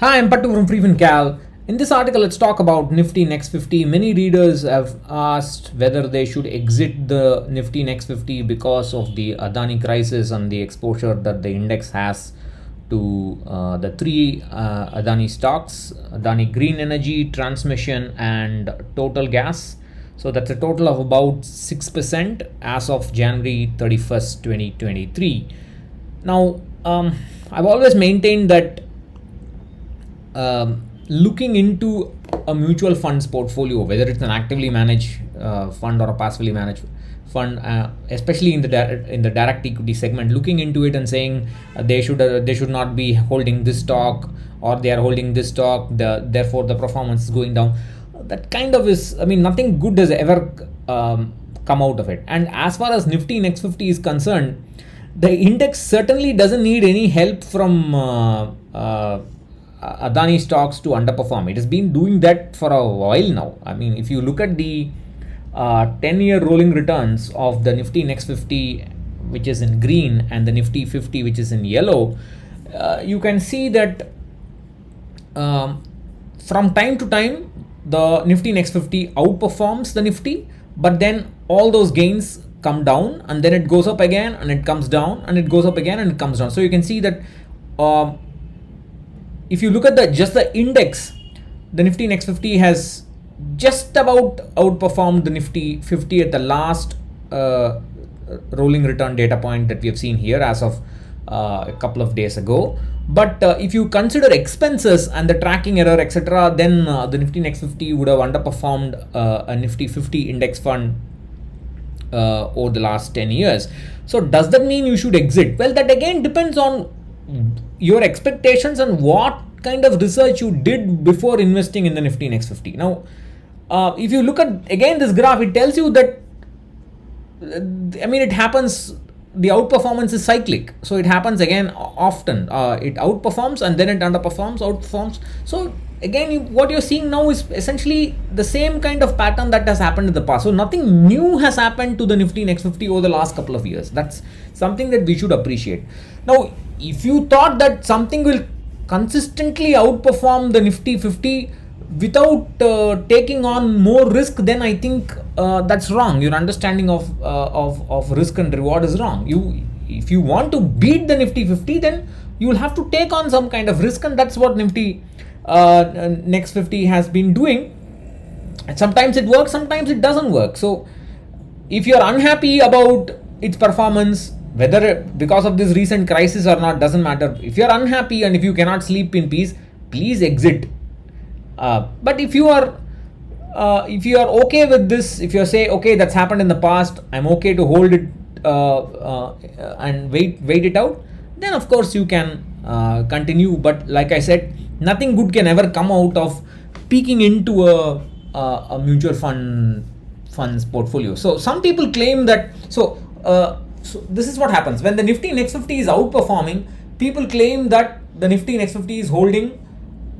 Hi, I'm Pattu from freefincal. In this article, let's talk about Nifty Next 50. Many readers have asked whether they should exit the Nifty Next 50 because of the Adani crisis and the exposure that the index has to the three Adani stocks: Adani Green Energy, Transmission, and Total Gas. So that's a total of about 6% as of January 31st, 2023. Now, I've always maintained that looking into a mutual funds portfolio, whether it's an actively managed fund or a passively managed fund, especially in the direct equity segment, looking into it and saying they should not be holding this stock, or they are holding this stock, therefore the performance is going down. That kind of is, I mean, nothing good has ever come out of it. And as far as Nifty Next 50 is concerned, the index certainly doesn't need any help from Adani stocks to underperform. It has been doing that for a while now. I mean, if you look at the 10-year rolling returns of the Nifty Next 50, which is in green, and the Nifty 50, which is in yellow, you can see that from time to time, the Nifty Next 50 outperforms the Nifty, but then all those gains come down, and then it goes up again, and it comes down, and it goes up again, and it comes down. So you can see that if you look at just the index, the Nifty Next 50 has just about outperformed the Nifty 50 at the last rolling return data point that we have seen here as of a couple of days ago. But if you consider expenses and the tracking error, etc., then the Nifty Next 50 would have underperformed a Nifty 50 index fund over the last 10 years. So does that mean you should exit? Well, that again depends on your expectations and what kind of research you did before investing in the Nifty Next 50. Now, if you look at again this graph, it tells you that it happens. The outperformance is cyclic, so it happens again often. It outperforms and then it underperforms, outperforms. So again, what you're seeing now is essentially the same kind of pattern that has happened in the past. So nothing new has happened to the Nifty Next 50 over the last couple of years. That's something that we should appreciate. Now, if you thought that something will consistently outperform the Nifty 50 without taking on more risk, then I think that's wrong. Your understanding of risk and reward is wrong. If you want to beat the Nifty 50, then you will have to take on some kind of risk, and that's what Nifty Next 50 has been doing. And sometimes it works, sometimes it doesn't work. So if you're unhappy about its performance, whether because of this recent crisis or not, doesn't matter. If you're unhappy and if you cannot sleep in peace, please exit. But if you are okay with this, if you say, okay, that's happened in the past, I'm okay to hold it and wait it out, then of course you can continue. But like I said, nothing good can ever come out of peeking into a mutual funds portfolio. So some people claim that so this is what happens when the Nifty Next 50 is outperforming. People claim that the Nifty Next 50 is holding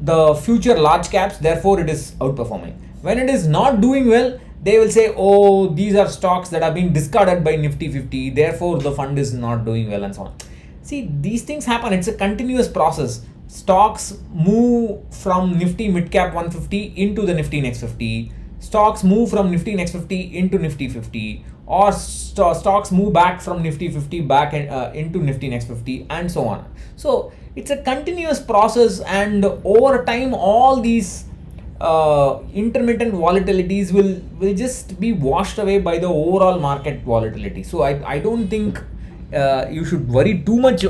the future large caps, therefore it is outperforming. When it is not doing well, they will say, oh, these are stocks that are being discarded by Nifty 50, therefore the fund is not doing well, and so on. See, these things happen. It's a continuous process. Stocks move from Nifty Midcap 150 into the Nifty Next 50. Stocks move from Nifty Next 50 into Nifty 50, or stocks move back from Nifty 50 back into Nifty Next 50, and so on. So it's a continuous process, and over time all these intermittent volatilities will just be washed away by the overall market volatility. So I don't think you should worry too much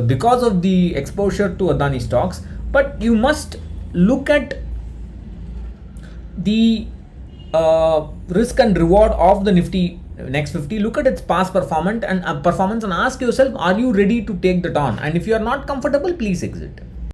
because of the exposure to Adani stocks, but you must look at the risk and reward of the Nifty Next 50. Look at its past performance and ask yourself, are you ready to take that on? And if you are not comfortable, please exit.